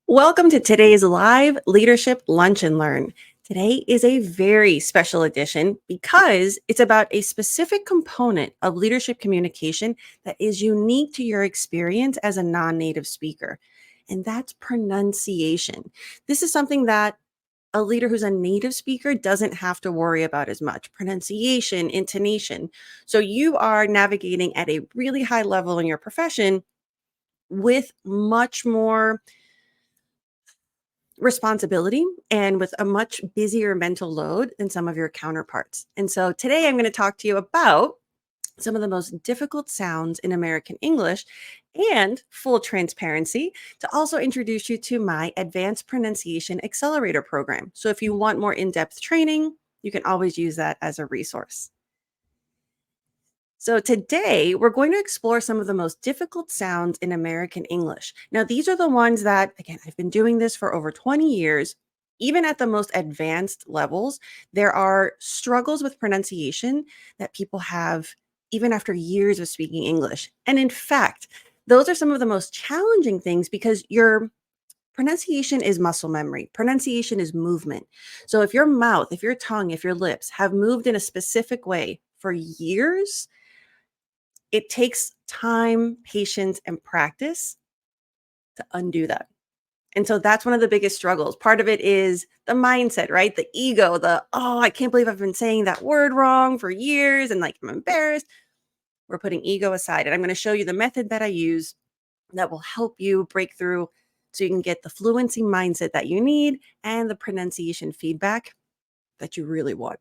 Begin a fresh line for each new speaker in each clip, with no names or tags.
Welcome to today's live leadership lunch and learn. Today is a very special edition because it's about a specific component of leadership communication that is unique to your experience as a non native speaker, and that's pronunciation. This is something that a leader who's a native speaker doesn't have to worry about as much pronunciation, intonation. So you are navigating at a really high level in your profession with much more responsibility and with a much busier mental load than some of your counterparts. And so today I'm going to talk to you about some of the most difficult sounds in American English and full transparency to also introduce you to my Advanced Pronunciation Accelerator program. So if you want more in-depth training, you can always use that as a resource. So today we're going to explore some of the most difficult sounds in American English. Now, these are the ones that, again, I've been doing this for over 20 years. Even at the most advanced levels, there are struggles with pronunciation that people have even after years of speaking English. And in fact, those are some of the most challenging things because your pronunciation is muscle memory. Pronunciation is movement. So if your mouth, if your tongue, if your lips have moved in a specific way for years, it takes time, patience, and practice to undo that. And so that's one of the biggest struggles. Part of it is the mindset, right? The ego, oh, I can't believe I've been saying that word wrong for years and like I'm embarrassed. We're putting ego aside. And I'm going to show you the method that I use that will help you break through so you can get the fluency mindset that you need and the pronunciation feedback that you really want.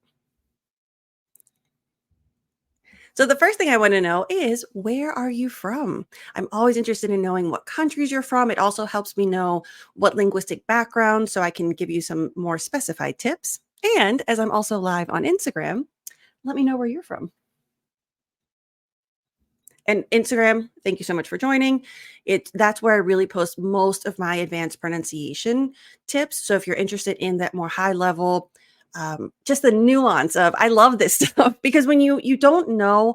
So the first thing I want to know is, where are you from? I'm always interested in knowing what countries you're from. It also helps me know what linguistic background so I can give you some more specified tips. And as I'm also live on Instagram, let me know where you're from. And Instagram, thank you so much for joining. That's where I really post most of my advanced pronunciation tips. So if you're interested in that more high level, just the nuance of, I love this stuff because when you don't know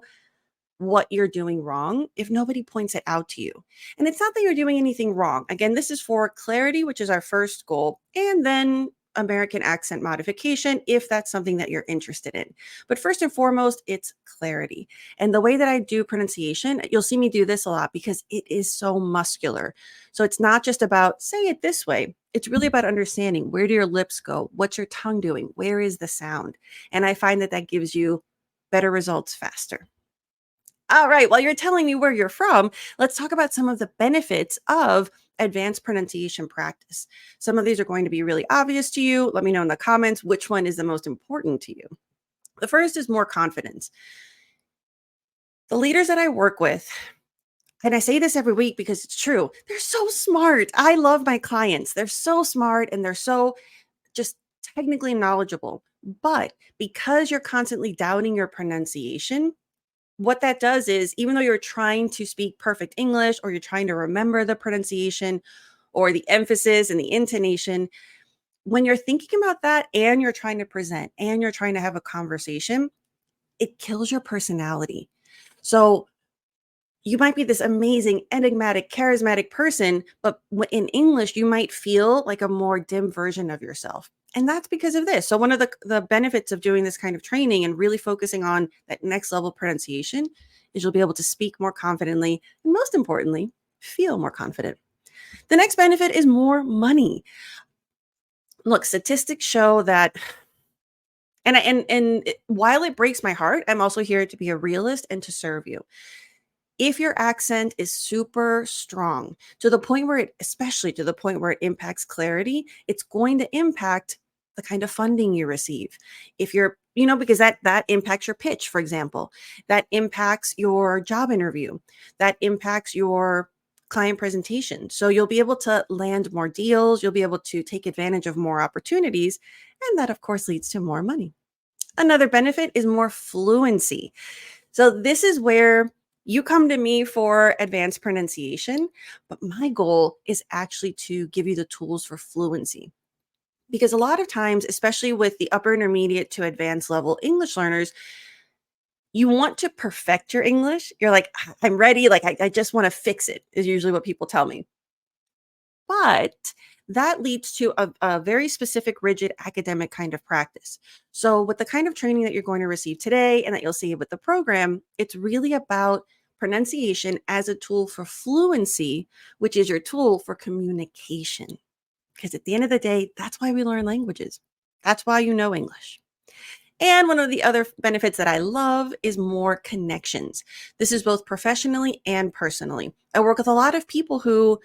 what you're doing wrong if nobody points it out to you. And it's not that you're doing anything wrong. Again, this is for clarity, which is our first goal, and then American accent modification if that's something that you're interested in. But first and foremost, it's clarity. And the way that I do pronunciation, you'll see me do this a lot because it is so muscular. So it's not just about say it this way. It's really about understanding, where do your lips go? What's your tongue doing? Where is the sound? And I find that that gives you better results faster. All right. While you're telling me where you're from, let's talk about some of the benefits of advanced pronunciation practice. Some of these are going to be really obvious to you. Let me know in the comments which one is the most important to you. The first is more confidence. The leaders that I work with, and I say this every week because it's true, they're so smart. I love my clients. They're so smart and they're so just technically knowledgeable. But because you're constantly doubting your pronunciation, what that does is, even though you're trying to speak perfect English or you're trying to remember the pronunciation or the emphasis and the intonation, when you're thinking about that and you're trying to present and you're trying to have a conversation, it kills your personality. So you might be this amazing, enigmatic, charismatic person, but in English, you might feel like a more dim version of yourself. And that's because of this. So, one of the benefits of doing this kind of training and really focusing on that next level pronunciation is you'll be able to speak more confidently and, most importantly, feel more confident. The next benefit is more money. Look, statistics show that. While it breaks my heart, I'm also here to be a realist and to serve you. If your accent is super strong to the point where especially to the point where it impacts clarity, it's going to impact the kind of funding you receive. If you're, because that impacts your pitch, for example, that impacts your job interview, that impacts your client presentation. So you'll be able to land more deals, you'll be able to take advantage of more opportunities, and that of course leads to more money. Another benefit is more fluency. So this is where you come to me for advanced pronunciation, but my goal is actually to give you the tools for fluency. Because a lot of times, especially with the upper intermediate to advanced level English learners, you want to perfect your English. You're like, I'm ready. Like, I just want to fix it, is usually what people tell me. But that leads to a very specific, rigid academic kind of practice. So, with the kind of training that you're going to receive today and that you'll see with the program, it's really about pronunciation as a tool for fluency, which is your tool for communication. Because at the end of the day, that's why we learn languages. That's why you know English. And one of the other benefits that I love is more connections. This is both professionally and personally. I work with a lot of people who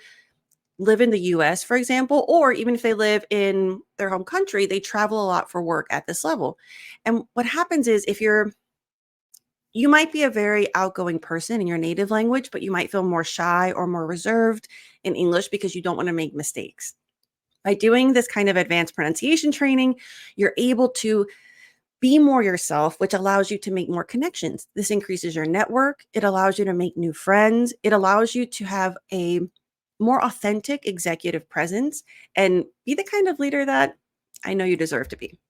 live in the US, for example, or even if they live in their home country, they travel a lot for work at this level. And what happens is you might be a very outgoing person in your native language, but you might feel more shy or more reserved in English because you don't want to make mistakes. By doing this kind of advanced pronunciation training, you're able to be more yourself, which allows you to make more connections. This increases your network. It allows you to make new friends. It allows you to have a more authentic executive presence and be the kind of leader that I know you deserve to be.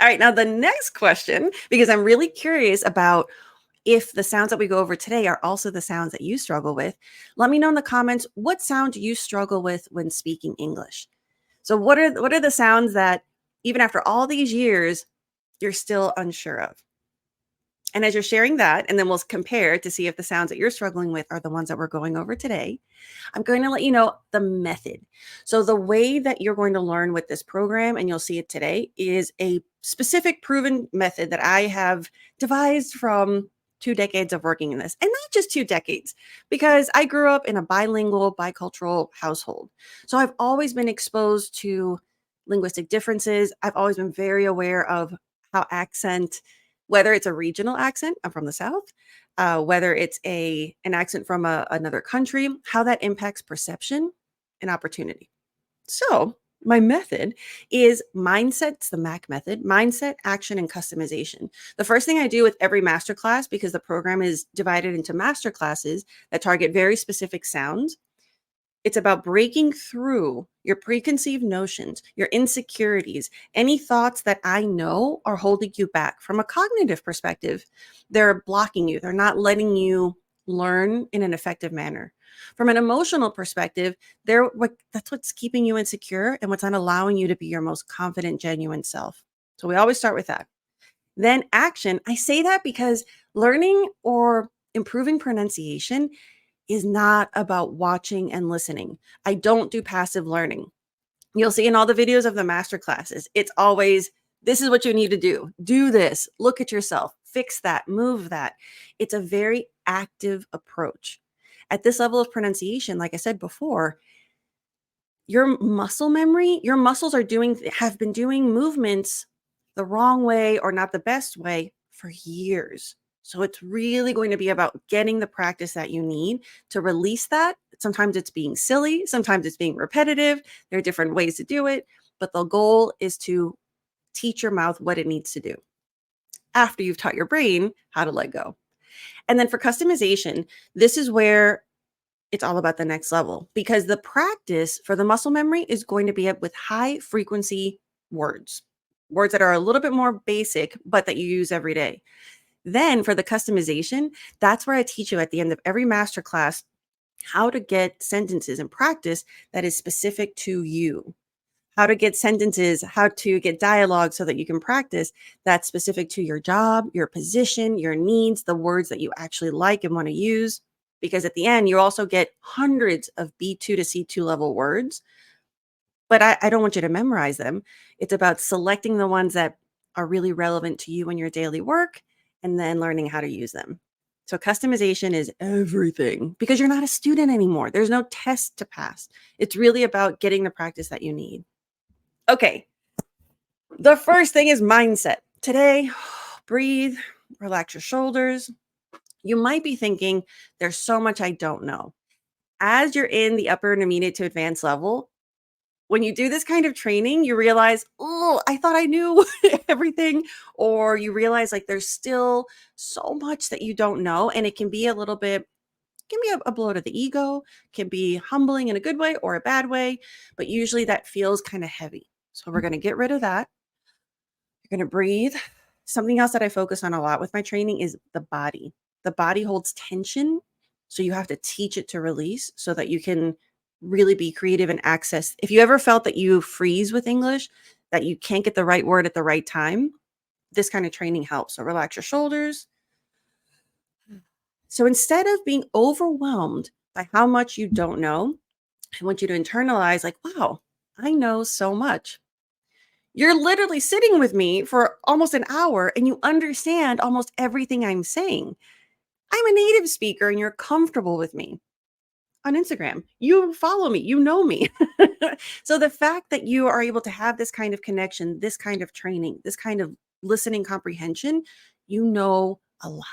All right, now the next question, because I'm really curious about if the sounds that we go over today are also the sounds that you struggle with. Let me know in the comments what sound do you struggle with when speaking English. So what are the sounds that even after all these years you're still unsure of? And as you're sharing that, and then we'll compare to see if the sounds that you're struggling with are the ones that we're going over today, I'm going to let you know the method. So, the way that you're going to learn with this program, and you'll see it today, is a specific proven method that I have devised from 2 decades of working in this. And not just 2 decades, because I grew up in a bilingual, bicultural household. So, I've always been exposed to linguistic differences. I've always been very aware of how accent, whether it's a regional accent, I'm from the South, whether it's an accent from another country, how that impacts perception and opportunity. So, my method is mindsets, the MAC method, mindset, action, and customization. The first thing I do with every masterclass, because the program is divided into masterclasses that target very specific sounds, it's about breaking through your preconceived notions, your insecurities, any thoughts that I know are holding you back. From a cognitive perspective, they're blocking you, they're not letting you learn in an effective manner. From an emotional perspective, that's what's keeping you insecure and what's not allowing you to be your most confident, genuine self. So we always start with that. Then action. I say that because learning or improving pronunciation is not about watching and listening. I don't do passive learning. You'll see in all the videos of the master classes, it's always this is what you need to do. Do this, look at yourself, fix that, move that. It's a very active approach. At this level of pronunciation, like I said before, your muscle memory, your muscles have been doing movements the wrong way or not the best way for years. So it's really going to be about getting the practice that you need to release that. Sometimes it's being silly, sometimes it's being repetitive. There are different ways to do it, but the goal is to teach your mouth what it needs to do after you've taught your brain how to let go. And then for customization, this is where it's all about the next level, because the practice for the muscle memory is going to be with high frequency words that are a little bit more basic, but that you use every day. Then for the customization, that's where I teach you at the end of every masterclass how to get sentences and practice that is specific to you. How to get sentences, how to get dialogue so that you can practice that's specific to your job, your position, your needs, the words that you actually like and want to use. Because at the end, you also get hundreds of B2 to C2 level words, but I don't want you to memorize them. It's about selecting the ones that are really relevant to you in your daily work and then learning how to use them. So customization is everything because you're not a student anymore. There's no test to pass. It's really about getting the practice that you need. Okay. The first thing is mindset. Today, breathe, relax your shoulders. You might be thinking, there's so much I don't know. As you're in the upper intermediate to advanced level, when you do this kind of training, you realize, oh, I thought I knew everything. Or you realize like there's still so much that you don't know. And it can be a little bit, can be a blow to the ego, can be humbling in a good way or a bad way. But usually that feels kind of heavy. So we're going to get rid of that. You're going to breathe. Something else that I focus on a lot with my training is the body. The body holds tension. So you have to teach it to release so that you can really be creative and access. If you ever felt that you freeze with English, that you can't get the right word at the right time, this kind of training helps. So relax your shoulders. So instead of being overwhelmed by how much you don't know, I want you to internalize, like, wow, I know so much. You're literally sitting with me for almost an hour and you understand almost everything I'm saying. I'm a native speaker and you're comfortable with me on Instagram. You follow me, you know me. So the fact that you are able to have this kind of connection, this kind of training, this kind of listening comprehension, you know a lot.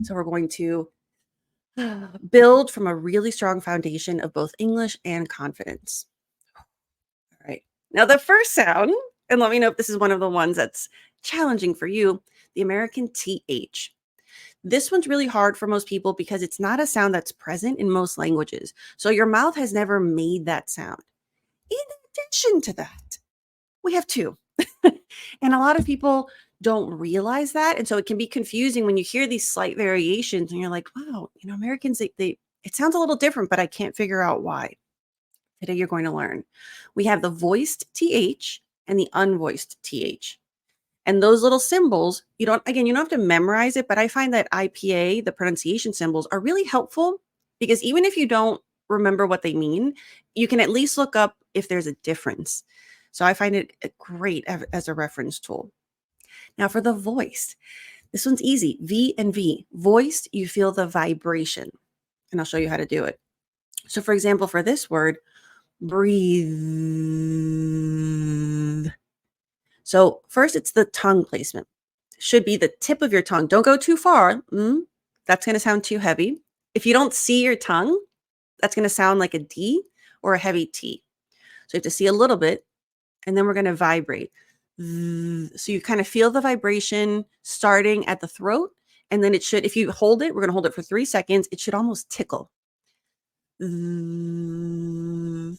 So we're going to build from a really strong foundation of both English and confidence. All right. Now, the first sound, and let me know if this is one of the ones that's challenging for you, the American TH. This one's really hard for most people because it's not a sound that's present in most languages. So your mouth has never made that sound. In addition to that, we have two. And a lot of people don't realize that. And so it can be confusing when you hear these slight variations and you're like, wow, Americans, they it sounds a little different, but I can't figure out why. Today you're going to learn. We have the voiced TH and the unvoiced TH. And those little symbols, you don't have to memorize it, but I find that IPA, the pronunciation symbols, are really helpful because even if you don't remember what they mean, you can at least look up if there's a difference. So I find it great as a reference tool. Now for the voice, this one's easy. V and V. Voiced, you feel the vibration. And I'll show you how to do it. So for example, for this word, breathe. So first, it's the tongue placement. Should be the tip of your tongue. Don't go too far. That's going to sound too heavy. If you don't see your tongue, that's going to sound like a D or a heavy T. So you have to see a little bit, and then we're going to vibrate. So you kind of feel the vibration starting at the throat, and then it should, if you hold it, we're going to hold it for 3 seconds. It should almost tickle. You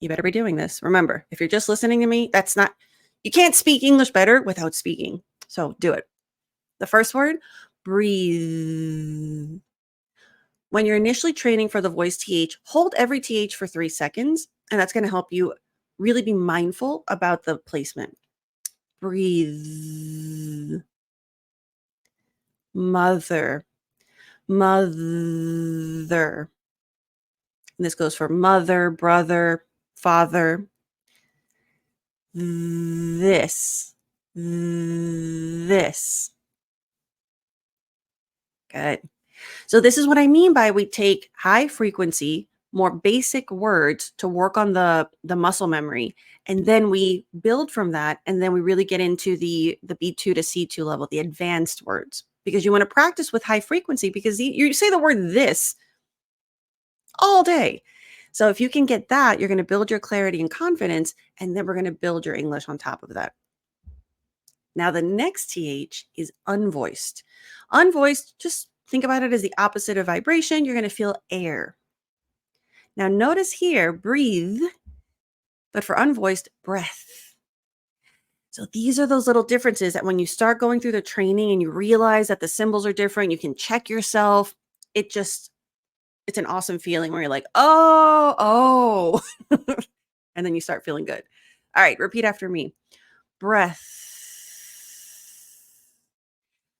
better be doing this. Remember, if you're just listening to me, you can't speak English better without speaking. So do it. The first word, breathe. When you're initially training for the voice TH, hold every TH for 3 seconds, and that's going to help you really be mindful about the placement. Breathe. Mother. Mother. And this goes for mother, brother, father. This. This. Good. So this is what I mean by we take high frequency, more basic words to work on the muscle memory, and then we build from that, and then we really get into the B2 to C2 level, the advanced words, because you want to practice with high frequency because you say the word this all day. So if you can get that, you're going to build your clarity and confidence, and then we're going to build your English on top of that. Now, the next TH is unvoiced. Unvoiced, just think about it as the opposite of vibration. You're going to feel air. Now, notice here, breathe, but for unvoiced, breath. So these are those little differences that when you start going through the training and you realize that the symbols are different, you can check yourself. It's an awesome feeling where you're like, oh. And then you start feeling good. All right, repeat after me. Breath.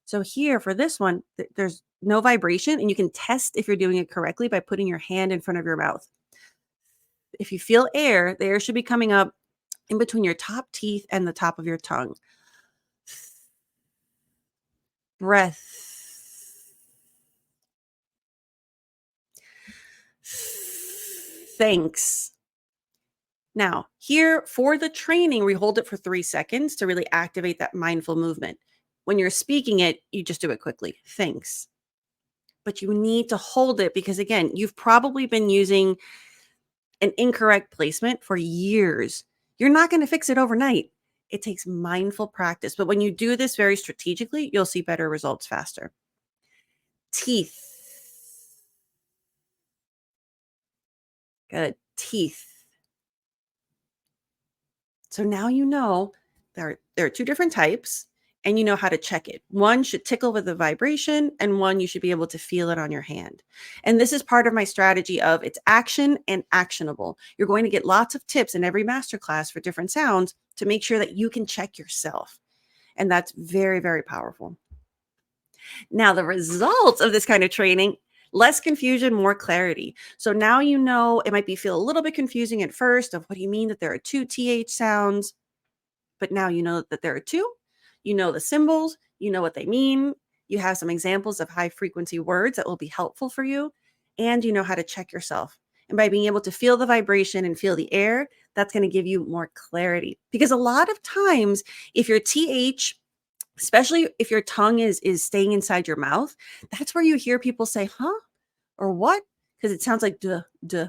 So here for this one, there's no vibration, and you can test if you're doing it correctly by putting your hand in front of your mouth. If you feel air, the air should be coming up in between your top teeth and the top of your tongue. Breath. Thanks. Now, here for the training, we hold it for 3 seconds to really activate that mindful movement. When you're speaking it, you just do it quickly. Thanks. But you need to hold it because, again, you've probably been using an incorrect placement for years. You're not going to fix it overnight. It takes mindful practice. But when you do this very strategically, you'll see better results faster. Teeth. Good. Teeth. So now you know there are 2 different types. and you know how to check it. One should tickle with the vibration, and one you should be able to feel it on your hand. And this is part of my strategy of it's action and actionable. You're going to get lots of tips in every masterclass for different sounds to make sure that you can check yourself. And that's very, very powerful. Now, the results of this kind of training, less confusion, more clarity. So now you know it might be feel a little bit confusing at first of what do you mean that there are two TH sounds, but now you know that there are two. You know the symbols, you know what they mean. You have some examples of high frequency words that will be helpful for you, and you know how to check yourself. And by being able to feel the vibration and feel the air, that's going to give you more clarity. Because a lot of times, if your TH, especially if your tongue is staying inside your mouth, that's where you hear people say, huh? Or what? Because it sounds like duh, duh.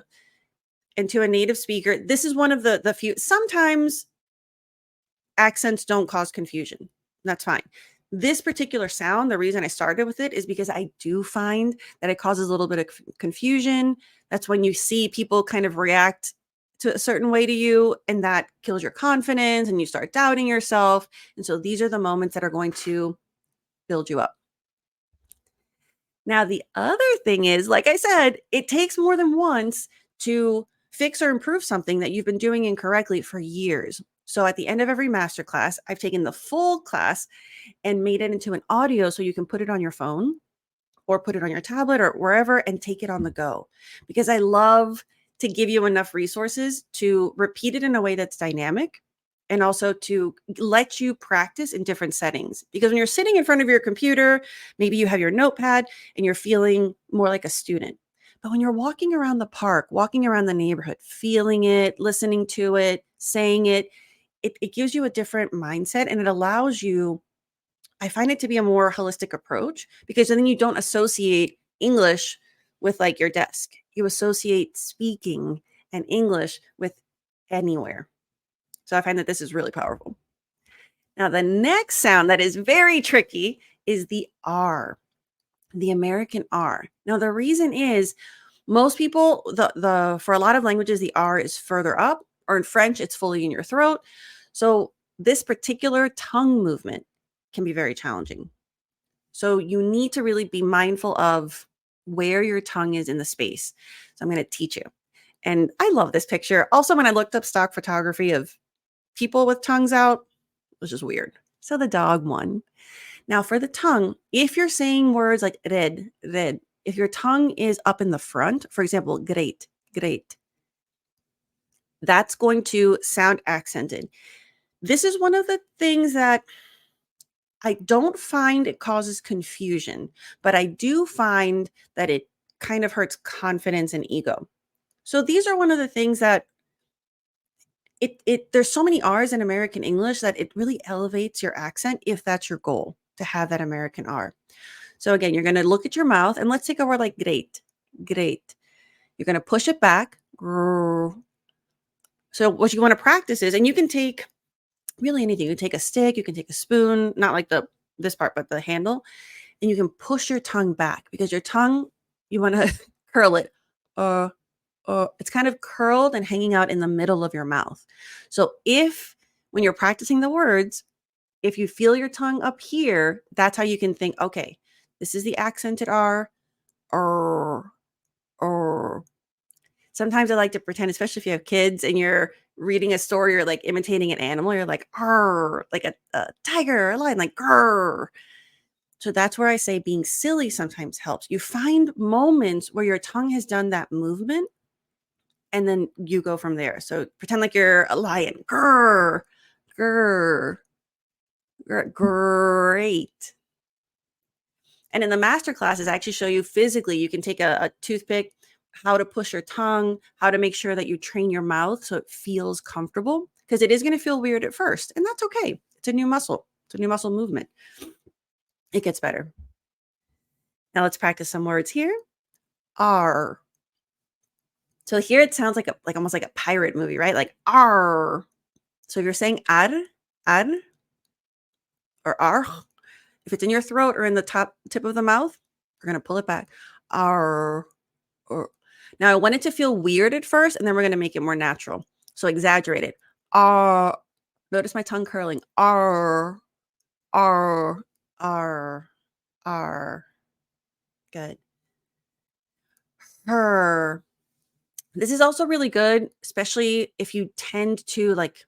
And to a native speaker, this is one of the few, sometimes accents don't cause confusion. That's fine. This particular sound, the reason I started with it is because I do find that it causes a little bit of confusion. That's when you see people kind of react to a certain way to you, and that kills your confidence and you start doubting yourself. And so these are the moments that are going to build you up. Now, the other thing is, like I said, it takes more than once to fix or improve something that you've been doing incorrectly for years. So at the end of every masterclass, I've taken the full class and made it into an audio so you can put it on your phone or put it on your tablet or wherever and take it on the go. Because I love to give you enough resources to repeat it in a way that's dynamic and also to let you practice in different settings. Because when you're sitting in front of your computer, maybe you have your notepad and you're feeling more like a student. But when you're walking around the park, walking around the neighborhood, feeling it, listening to it, saying it, it gives you a different mindset and it allows you, I find it to be a more holistic approach because then you don't associate English with like your desk. You associate speaking and English with anywhere. So I find that this is really powerful. Now, the next sound that is very tricky is the R, the American R. Now, the reason is most people, the for a lot of languages, the R is further up, or in French, it's fully in your throat. So this particular tongue movement can be very challenging. So you need to really be mindful of where your tongue is in the space. So I'm going to teach you. And I love this picture. Also, when I looked up stock photography of people with tongues out, it was just weird. So the dog won. Now for the tongue, if you're saying words like red, red, if your tongue is up in the front, for example, great, great, that's going to sound accented. This is one of the things that I don't find it causes confusion, but I do find that it kind of hurts confidence and ego. So these are one of the things that there's so many R's in American English that it really elevates your accent if that's your goal to have that American R. So again, you're going to look at your mouth and let's take a word like great, great. You're going to push it back. Grrr. So what you want to practice is, and you can take really anything. You can take a stick, you can take a spoon, not like this part, but the handle, and you can push your tongue back because your tongue, you want to curl it. It's kind of curled and hanging out in the middle of your mouth. So if when you're practicing the words, if you feel your tongue up here, that's how you can think, okay, this is the accented R. Sometimes I like to pretend, especially if you have kids and you're reading a story or like imitating an animal, you're like, "Arr," like a tiger or a lion, like, "Grr." So that's where I say being silly sometimes helps. You find moments where your tongue has done that movement and then you go from there. So pretend like you're a lion. Grr, grr, grr, great. And in the master classes, I actually show you physically, you can take a toothpick, how to push your tongue, how to make sure that you train your mouth so it feels comfortable because it is going to feel weird at first. And that's okay. It's a new muscle. It's a new muscle movement. It gets better. Now let's practice some words here. R. So here it sounds like almost like a pirate movie, right? Like R. So if you're saying ar, or R, if it's in your throat or in the tip of the mouth, we're going to pull it back. R. Or. Now I want it to feel weird at first, and then we're going to make it more natural. So exaggerate it. R. Notice my tongue curling. R. R, R, R. Good. Her. This is also really good, especially if you tend to like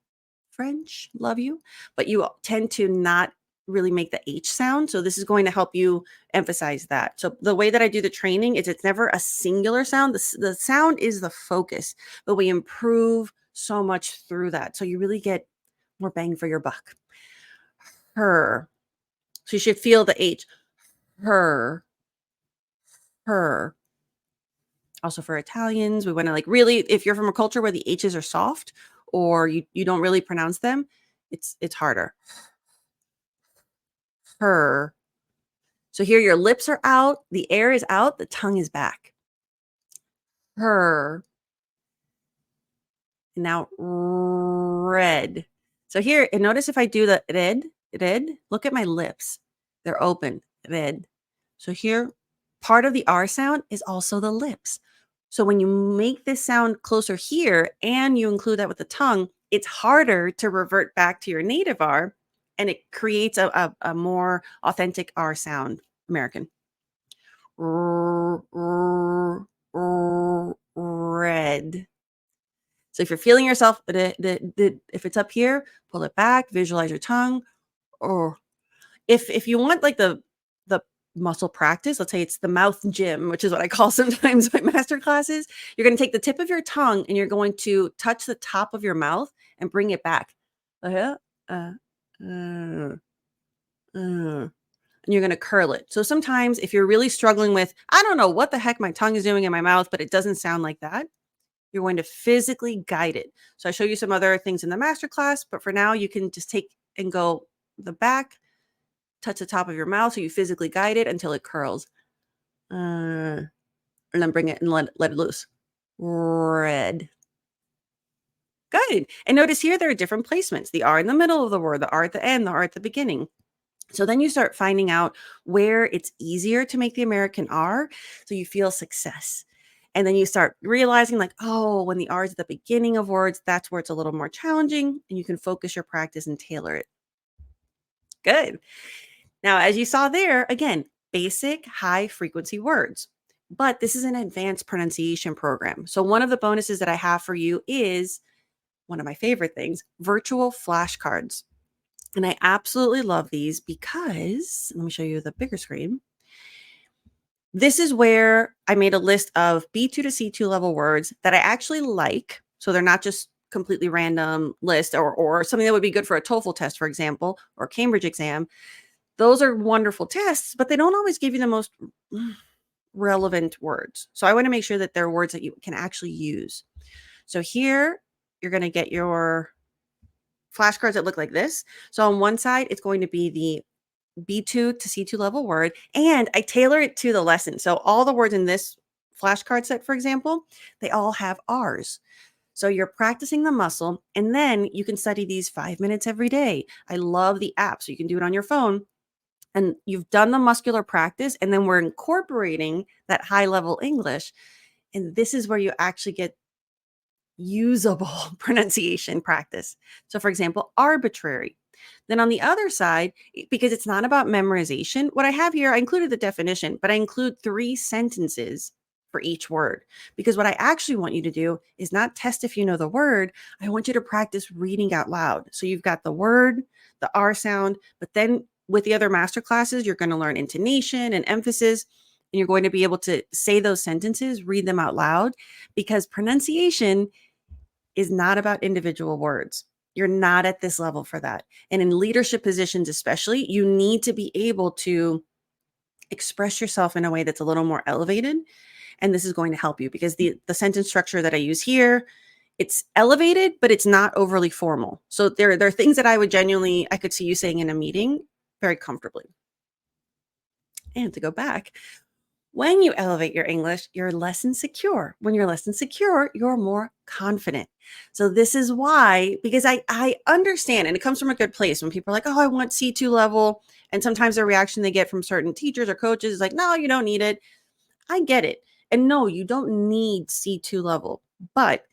French, love you, but you tend to not really make the H sound. So this is going to help you emphasize that. So the way that I do the training is it's never a singular sound. The sound is the focus, but we improve so much through that. So you really get more bang for your buck. Her. So you should feel the H. Her, her. Also for Italians, we want to like really, if you're from a culture where the H's are soft or you don't really pronounce them, it's harder. Her. So here your lips are out, the air is out, the tongue is back. Her. And now red. So here, and notice if I do the red, look at my lips. They're open, red. So here, part of the R sound is also the lips. So when you make this sound closer here and you include that with the tongue, it's harder to revert back to your native R and it creates a more authentic R sound, American. Red. So if you're feeling yourself, if it's up here, pull it back, visualize your tongue. Or if you want like the muscle practice, let's say it's the mouth gym, which is what I call sometimes my master classes, you're going to take the tip of your tongue and you're going to touch the top of your mouth and bring it back. Uh, uh, uh, uh, and you're going to curl it. So sometimes if you're really struggling with, I don't know what the heck my tongue is doing in my mouth, but it doesn't sound like that, you're going to physically guide it. So I show you some other things in the master class, but for now you can just take and go the back, touch the top of your mouth so you physically guide it until it curls. And then bring it and let it loose. Red. Good. And notice here there are different placements. The R in the middle of the word, the R at the end, the R at the beginning. So then you start finding out where it's easier to make the American R so you feel success. And then you start realizing like, oh, when the R is at the beginning of words, that's where it's a little more challenging and you can focus your practice and tailor it. Good. Now, as you saw there, again, basic high frequency words. But this is an advanced pronunciation program. So one of the bonuses that I have for you is one of my favorite things, virtual flashcards. And I absolutely love these because, let me show you the bigger screen. This is where I made a list of B2 to C2 level words that I actually like. So they're not just completely random list or something that would be good for a TOEFL test, for example, or Cambridge exam. Those are wonderful tests, but they don't always give you the most relevant words. So I want to make sure that they're words that you can actually use. So here you're going to get your flashcards that look like this. So on one side, it's going to be the B2 to C2 level word, and I tailor it to the lesson. So all the words in this flashcard set, for example, they all have R's. So you're practicing the muscle, and then you can study these 5 minutes every day. I love the app, so you can do it on your phone. And you've done the muscular practice, and then we're incorporating that high level English. And this is where you actually get usable pronunciation practice. So, for example, arbitrary. Then on the other side, because it's not about memorization, what I have here, I included the definition, but I include 3 sentences for each word. Because what I actually want you to do is not test if you know the word. I want you to practice reading out loud. So you've got the word, the R sound, but then with the other master classes, you're going to learn intonation and emphasis. And you're going to be able to say those sentences, read them out loud, because pronunciation is not about individual words. You're not at this level for that. And in leadership positions, especially, you need to be able to express yourself in a way that's a little more elevated. And this is going to help you because the sentence structure that I use here, it's elevated, but it's not overly formal. So there are things that I could see you saying in a meeting very comfortably. And to go back, when you elevate your English, you're less insecure. When you're less insecure, you're more confident. So this is why, because I understand, and it comes from a good place when people are like, oh, I want C2 level. And sometimes the reaction they get from certain teachers or coaches is like, no, you don't need it. I get it. And no, you don't need C2 level. But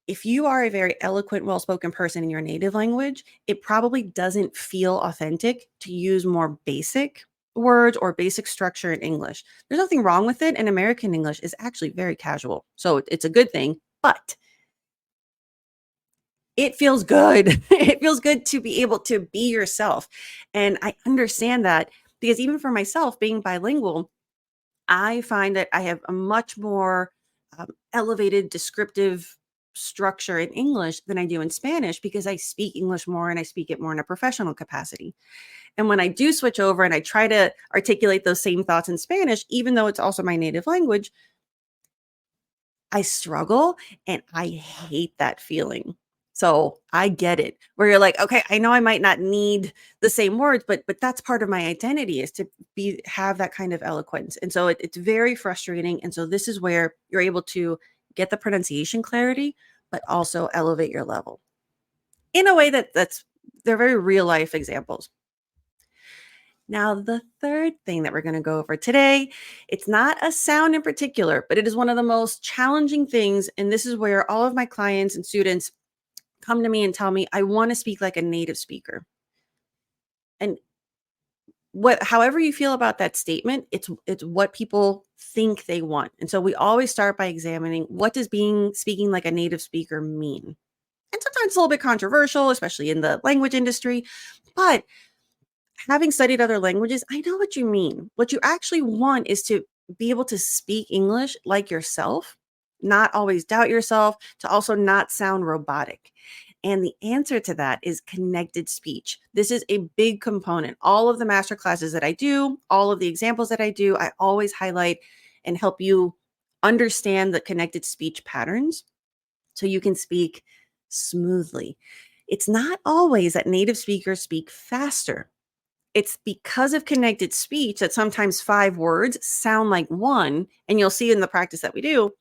If you are a very eloquent, well spoken person in your native language, it probably doesn't feel authentic to use more basic words or basic structure in English. There's nothing wrong with it. And American English is actually very casual. So it's a good thing, but it feels good. It feels good to be able to be yourself. And I understand that because even for myself, being bilingual, I find that I have a much more elevated descriptive structure in English than I do in Spanish because I speak English more and I speak it more in a professional capacity. And when I do switch over and I try to articulate those same thoughts in Spanish, even though it's also my native language, I struggle and I hate that feeling. So I get it where you're like, okay, I know I might not need the same words, but that's part of my identity is to be have that kind of eloquence. And so it's very frustrating. And so this is where you're able to get the pronunciation clarity, but also elevate your level in a way that's they're very real life examples. Now, the third thing that we're going to go over today, it's not a sound in particular, but it is one of the most challenging things. And this is where all of my clients and students come to me and tell me, I want to speak like a native speaker. And however you feel about that statement, it's what people think they want. And so we always start by examining what does being speaking like a native speaker mean? And sometimes it's a little bit controversial, especially in the language industry. But having studied other languages, I know what you mean. What you actually want is to be able to speak English like yourself, not always doubt yourself, to also not sound robotic. And the answer to that is connected speech. This is a big component. All of the master classes that I do, all of the examples that I do, I always highlight and help you understand the connected speech patterns so you can speak smoothly. It's not always that native speakers speak faster. It's because of connected speech that sometimes 5 words sound like 1, and you'll see in the practice that we do,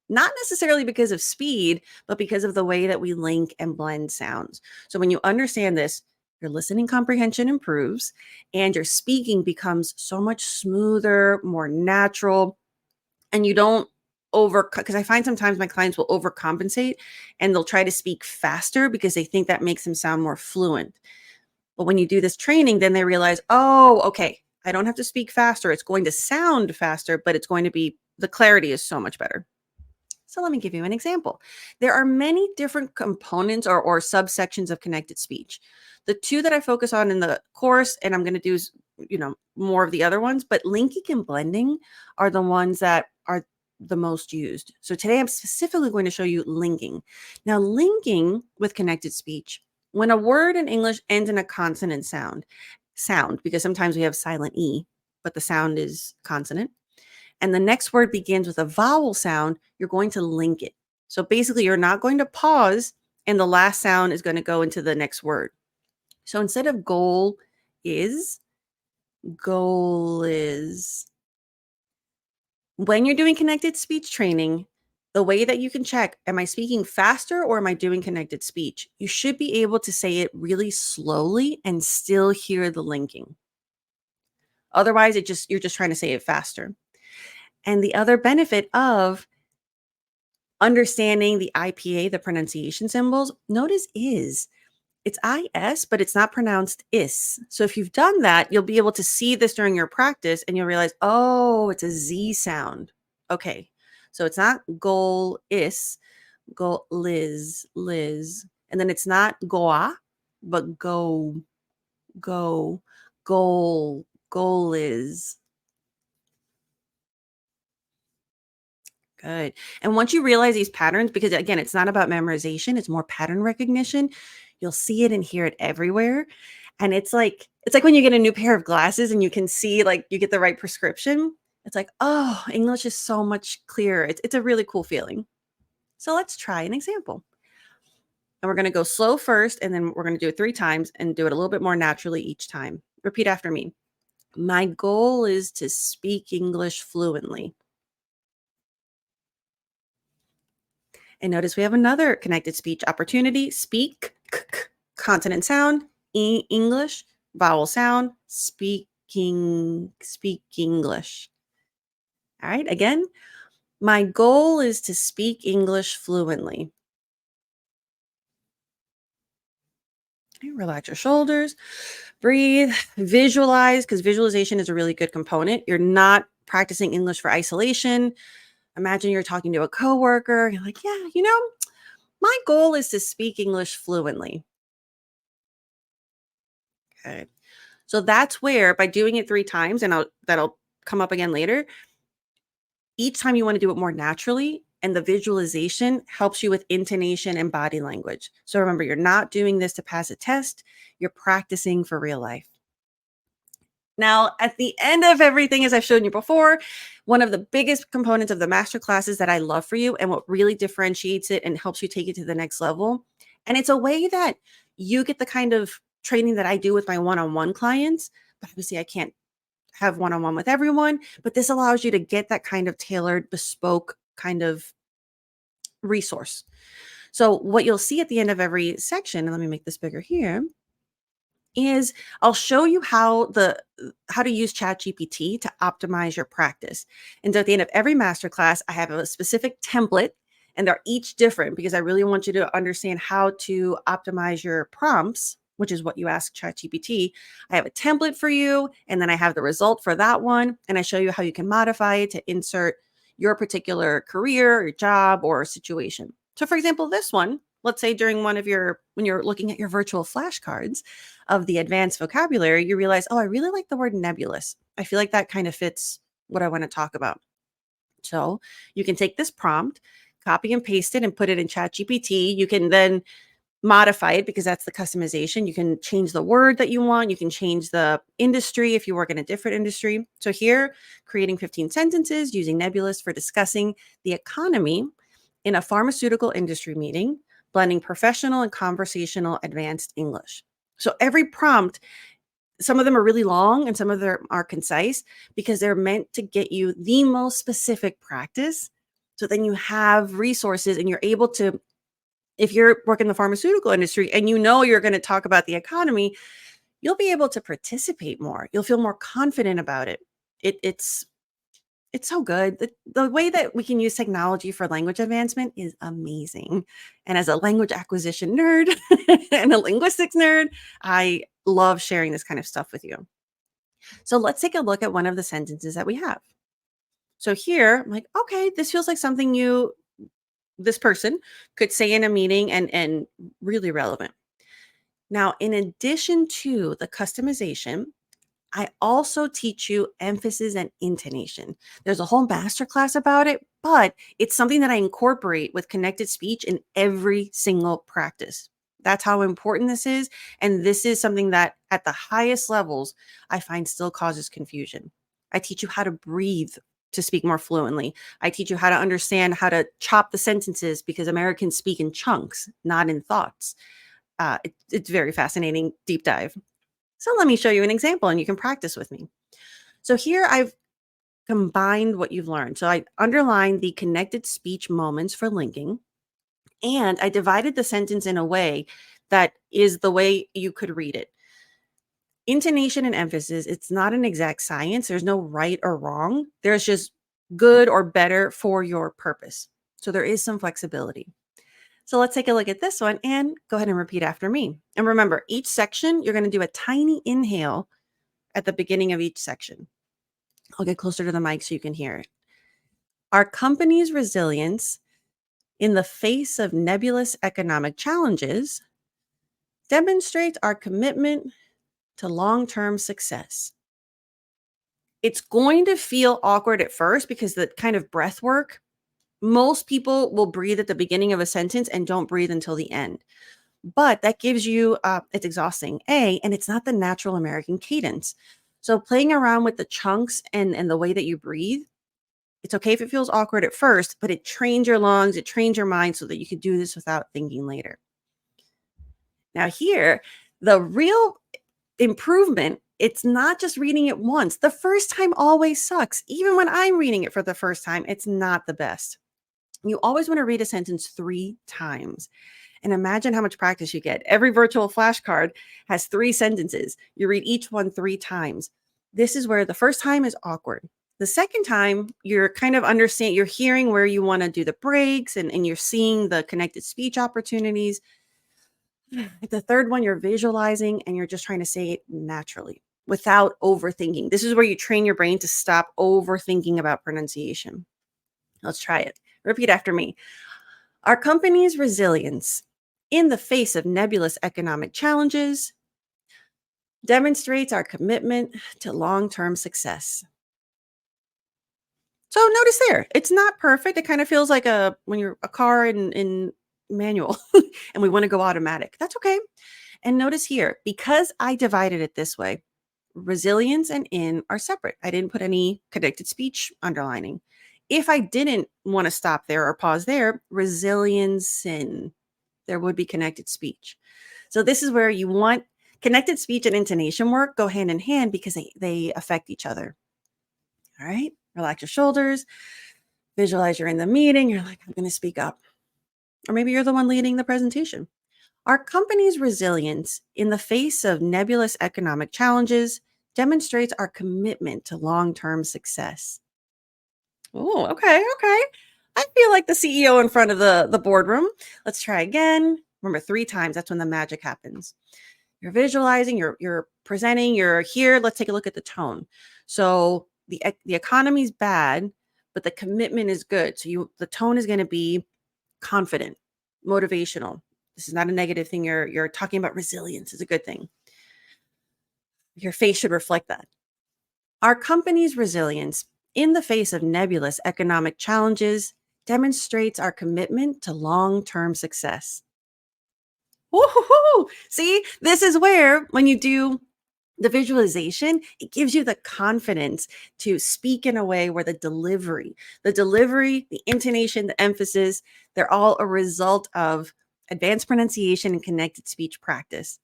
not necessarily because of speed, but because of the way that we link and blend sounds. So when you understand this, your listening comprehension improves and your speaking becomes so much smoother, more natural, and you don't because I find sometimes my clients will overcompensate and they'll try to speak faster because they think that makes them sound more fluent. But when you do this training, then they realize, oh, okay, I don't have to speak faster. It's going to sound faster, but it's going to be the clarity is so much better. So let me give you an example. There are many different components or subsections of connected speech. The two that I focus on in the course, and I'm going to do, more of the other ones, but linking and blending are the ones that are the most used. So today I'm specifically going to show you linking. Now, linking with connected speech, when a word in English ends in a consonant sound, because sometimes we have silent E, but the sound is consonant and the next word begins with a vowel sound, you're going to link it. So basically, you're not going to pause, and the last sound is going to go into the next word. So instead of goal is. When you're doing connected speech training, the way that you can check, am I speaking faster or am I doing connected speech? You should be able to say it really slowly and still hear the linking. Otherwise, you're just trying to say it faster. And the other benefit of understanding the IPA, the pronunciation symbols, notice is. It's IS, but it's not pronounced is. So if you've done that, you'll be able to see this during your practice and you'll realize, oh, it's a Z sound. Okay. So it's not goal is, goal Liz. And then it's not goa, but go, goal is. Good. And once you realize these patterns, because again, it's not about memorization, it's more pattern recognition, you'll see it and hear it everywhere. And it's like when you get a new pair of glasses and you can see like you get the right prescription. It's like, oh, English is so much clearer. It's a really cool feeling. So let's try an example. And we're going to go slow first, and then we're going to do it 3 times and do it a little bit more naturally each time. Repeat after me. My goal is to speak English fluently. And notice we have another connected speech opportunity. Speak, consonant sound, English, vowel sound, speak English. All right, again, my goal is to speak English fluently. Okay, relax your shoulders, breathe, visualize, because visualization is a really good component. You're not practicing English for isolation. Imagine you're talking to a coworker. You're like, yeah, my goal is to speak English fluently. Okay. So that's where by doing it 3 times, and that'll come up again later, each time you wanna do it more naturally, and the visualization helps you with intonation and body language. So remember, you're not doing this to pass a test, you're practicing for real life. Now, at the end of everything, as I've shown you before, one of the biggest components of the master classes that I love for you and what really differentiates it and helps you take it to the next level, and it's a way that you get the kind of training that I do with my one-on-one clients, but obviously I can't have one-on-one with everyone, but this allows you to get that kind of tailored, bespoke kind of resource. So what you'll see at the end of every section, and let me make this bigger here, is I'll show you how to use ChatGPT to optimize your practice. And so at the end of every masterclass, I have a specific template, and they're each different because I really want you to understand how to optimize your prompts, which is what you ask ChatGPT. I have a template for you, and then I have the result for that one, and I show you how you can modify it to insert your particular career or job or situation. So for example, this one, let's say during when you're looking at your virtual flashcards of the advanced vocabulary, you realize, oh, I really like the word nebulous. I feel like that kind of fits what I want to talk about. So you can take this prompt, copy and paste it, and put it in ChatGPT. You can then modify it because that's the customization. You can change the word that you want. You can change the industry if you work in a different industry. So here, creating 15 sentences using nebulous for discussing the economy in a pharmaceutical industry meeting, blending professional and conversational advanced English. So every prompt, some of them are really long and some of them are concise because they're meant to get you the most specific practice. So then you have resources and you're able to, if you're working in the pharmaceutical industry and you know you're going to talk about the economy, you'll be able to participate more. You'll feel more confident about it. It's so good. The way that we can use technology for language advancement is amazing. And as a language acquisition nerd and a linguistics nerd, I love sharing this kind of stuff with you. So let's take a look at one of the sentences that we have. So here, I'm like, okay, this feels like something this person could say in a meeting and really relevant. Now, in addition to the customization, I also teach you emphasis and intonation. There's a whole masterclass about it, but it's something that I incorporate with connected speech in every single practice. That's how important this is. And this is something that at the highest levels, I find still causes confusion. I teach you how to breathe to speak more fluently. I teach you how to understand how to chop the sentences because Americans speak in chunks, not in thoughts. It's very fascinating deep dive. So let me show you an example and you can practice with me. So here I've combined what you've learned. So I underlined the connected speech moments for linking, and I divided the sentence in a way that is the way you could read it. Intonation and emphasis, it's not an exact science. There's no right or wrong. There's just good or better for your purpose. So there is some flexibility. So let's take a look at this one and go ahead and repeat after me. And remember, each section, you're going to do a tiny inhale at the beginning of each section. I'll get closer to the mic so you can hear it. Our company's resilience in the face of nebulous economic challenges demonstrates our commitment to long-term success. It's going to feel awkward at first because the kind of breath work, most people will breathe at the beginning of a sentence and don't breathe until the end. But that gives you, it's exhausting, and it's not the natural American cadence. So playing around with the chunks and the way that you breathe, it's okay if it feels awkward at first, but it trains your lungs, it trains your mind so that you can do this without thinking later. Now here, the real improvement, it's not just reading it once. The first time always sucks. Even when I'm reading it for the first time, it's not the best. You always want to read a sentence 3 times. And imagine how much practice you get. Every virtual flashcard has 3 sentences. You read each one 3 times. This is where the first time is awkward. The second time, you're kind of you're hearing where you want to do the breaks and you're seeing the connected speech opportunities. The third one, you're visualizing and you're just trying to say it naturally without overthinking. This is where you train your brain to stop overthinking about pronunciation. Let's try it. Repeat after me. Our company's resilience in the face of nebulous economic challenges demonstrates our commitment to long term success. So notice there, it's not perfect. It kind of feels like a when you're a car in manual and we want to go automatic. That's okay. And notice here, because I divided it this way, resilience and in are separate. I didn't put any connected speech underlining. If I didn't want to stop there or pause there, resilience in, there would be connected speech. So this is where you want connected speech and intonation work go hand in hand because they affect each other. All right. Relax your shoulders. Visualize you're in the meeting. You're like, I'm going to speak up. Or maybe you're the one leading the presentation. Our company's resilience in the face of nebulous economic challenges demonstrates our commitment to long term success. Oh, okay, okay. I feel like the CEO in front of the boardroom. Let's try again. Remember, 3 times, that's when the magic happens. You're visualizing, you're presenting, you're here. Let's take a look at the tone. So the economy's bad, but the commitment is good. So the tone is going to be confident, motivational. This is not a negative thing. You're talking about resilience is a good thing. Your face should reflect that. Our company's resilience in the face of nebulous economic challenges demonstrates our commitment to long-term success. Woo-hoo-hoo! See, this is where when you do the visualization, it gives you the confidence to speak in a way where the delivery, the intonation, the emphasis, they're all a result of advanced pronunciation and connected speech practice.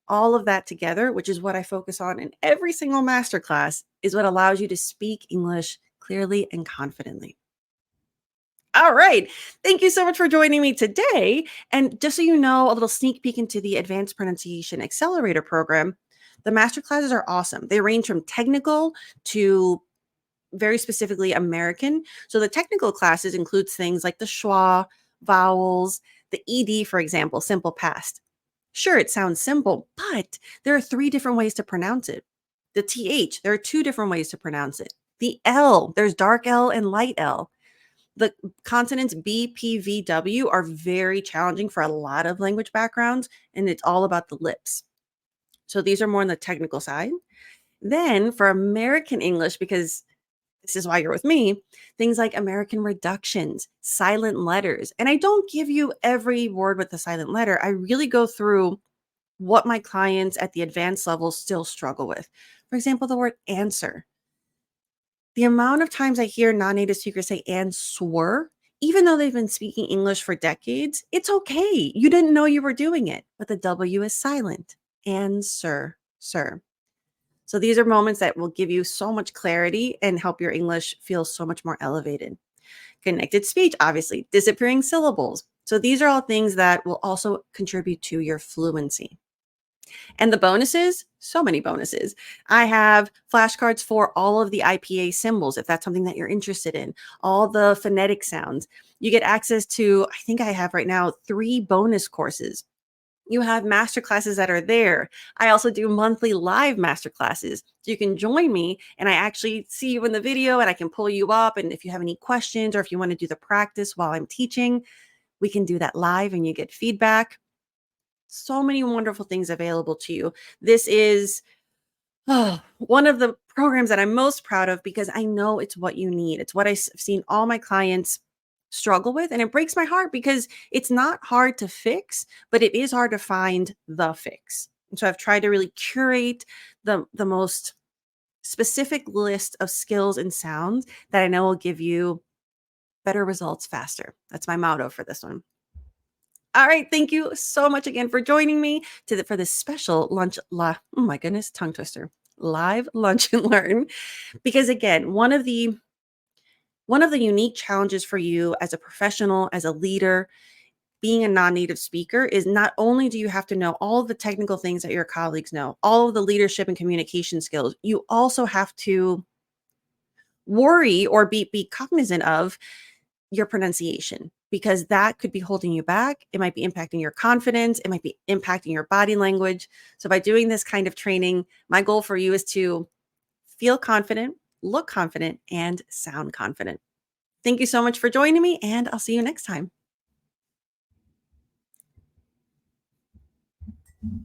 All of that together, which is what I focus on in every single masterclass, is what allows you to speak English clearly and confidently. All right. Thank you so much for joining me today. And just so you know, a little sneak peek into the Advanced Pronunciation Accelerator program. The master classes are awesome. They range from technical to very specifically American. So the technical classes includes things like the schwa, vowels, the ed, for example, simple past. Sure, it sounds simple, but there are 3 different ways to pronounce it. The th, there are 2 different ways to pronounce it. The l, there's dark L and light L. The consonants B, P, V, W are very challenging for a lot of language backgrounds, and it's all about the lips. So these are more on the technical side. Then for American English, because this is why you're with me, things like American reductions, silent letters. And I don't give you every word with the silent letter. I really go through what my clients at the advanced level still struggle with. For example, the word answer. The amount of times I hear non-native speakers say answer, even though they've been speaking English for decades, it's okay. You didn't know you were doing it, but the W is silent. Answer, sir. So these are moments that will give you so much clarity and help your English feel so much more elevated. Connected speech, obviously, disappearing syllables. So these are all things that will also contribute to your fluency. And the bonuses, so many bonuses. I have flashcards for all of the IPA symbols, if that's something that you're interested in, all the phonetic sounds. You get access to, I think I have right now, 3 bonus courses. You have master classes that are there. I also do monthly live master classes. So you can join me and I actually see you in the video and I can pull you up. And if you have any questions or if you want to do the practice while I'm teaching, we can do that live and you get feedback. So many wonderful things available to you. This is one of the programs that I'm most proud of because I know it's what you need. It's what I've seen all my clients struggle with. And it breaks my heart because it's not hard to fix, but it is hard to find the fix. And so I've tried to really curate the most specific list of skills and sounds that I know will give you better results faster. That's my motto for this one. All right, thank you so much again for joining me for this special oh my goodness, tongue twister. Live lunch and learn. Because again, one of the unique challenges for you as a professional, as a leader, being a non-native speaker is not only do you have to know all of the technical things that your colleagues know, all of the leadership and communication skills, you also have to worry or be cognizant of your pronunciation. because that could be holding you back. It might be impacting your confidence. It might be impacting your body language. So by doing this kind of training, my goal for you is to feel confident, look confident, and sound confident. Thank you so much for joining me, and I'll see you next time.